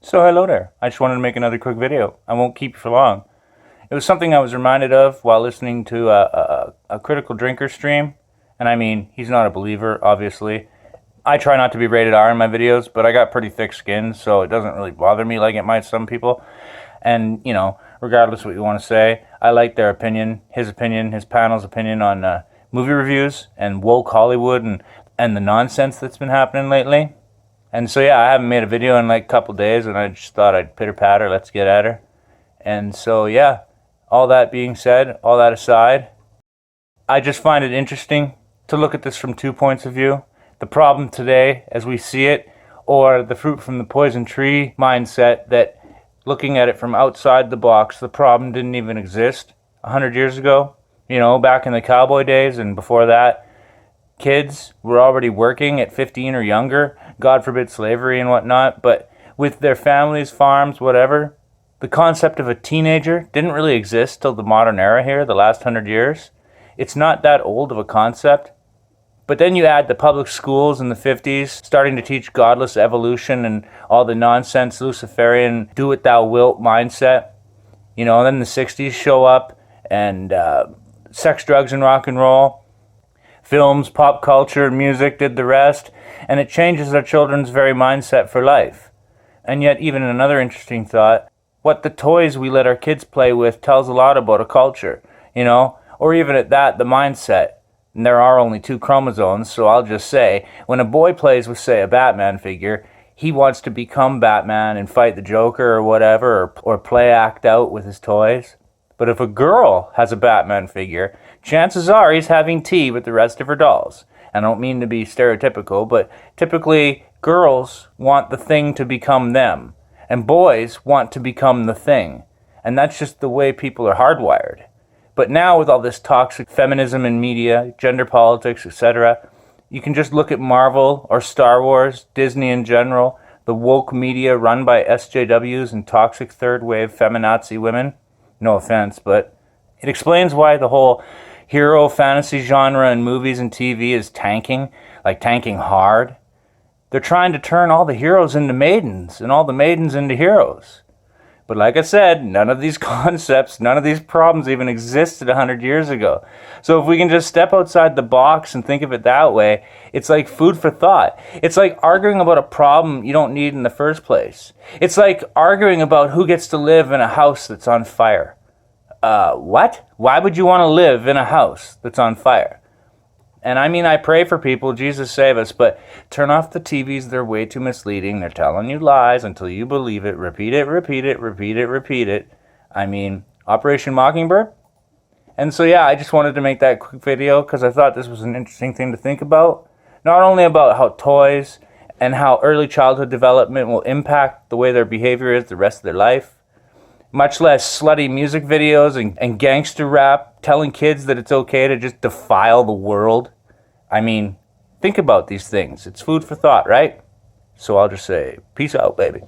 So hello there. I just wanted to make another quick video. I won't keep you for long. It was something I was reminded of while listening to a critical drinker stream. And I mean, he's not a believer, obviously. I try not to be rated R in my videos, but I got pretty thick skin, so it doesn't really bother me like it might some people. And, you know, regardless of what you want to say, I like their opinion, his panel's opinion on movie reviews and woke Hollywood and the nonsense that's been happening lately. And so, yeah, I haven't made a video in like a couple days, and I just thought I'd pitter-patter, let's get at her. And so, yeah, all that being said, all that aside, I just find it interesting to look at this from 2 points of view. The problem today, as we see it, or the fruit from the poison tree mindset that looking at it from outside the box, the problem didn't even exist 100 years ago. You know, back in the cowboy days and before that, kids were already working at 15 or younger, God forbid slavery and whatnot, but with their families, farms, whatever, the concept of a teenager didn't really exist till the modern era here, the last 100 years. It's not that old of a concept. But then you add the public schools in the 50s, starting to teach godless evolution and all the nonsense Luciferian do-it-thou-wilt mindset. You know, and then the 60s show up, and sex, drugs, and rock and roll. Films, pop culture, music did the rest, and it changes our children's very mindset for life. And yet, even another interesting thought, what the toys we let our kids play with tells a lot about a culture, you know, or even at that, the mindset. And there are only 2 chromosomes, so I'll just say, when a boy plays with, say, a Batman figure, he wants to become Batman and fight the Joker or whatever, or play act out with his toys. But if a girl has a Batman figure, chances are he's having tea with the rest of her dolls. I don't mean to be stereotypical, but typically girls want the thing to become them, and boys want to become the thing. And that's just the way people are hardwired. But now with all this toxic feminism in media, gender politics, etc., you can just look at Marvel or Star Wars, Disney in general, the woke media run by SJWs and toxic third-wave feminazi women. No offense, but it explains why the whole hero fantasy genre in movies and TV is tanking, like tanking hard. They're trying to turn all the heroes into maidens and all the maidens into heroes. But like I said, none of these concepts, none of these problems even existed 100 years ago. So if we can just step outside the box and think of it that way, it's like food for thought. It's like arguing about a problem you don't need in the first place. It's like arguing about who gets to live in a house that's on fire. What? Why would you want to live in a house that's on fire? And I mean, I pray for people, Jesus save us, but turn off the TVs, they're way too misleading. They're telling you lies until you believe it. Repeat it, repeat it, repeat it, repeat it. I mean, Operation Mockingbird. And so, yeah, I just wanted to make that quick video because I thought this was an interesting thing to think about. Not only about how toys and how early childhood development will impact the way their behavior is the rest of their life, much less slutty music videos and gangster rap telling kids that it's okay to just defile the world. I mean, think about these things. It's food for thought, right? So I'll just say, peace out, baby.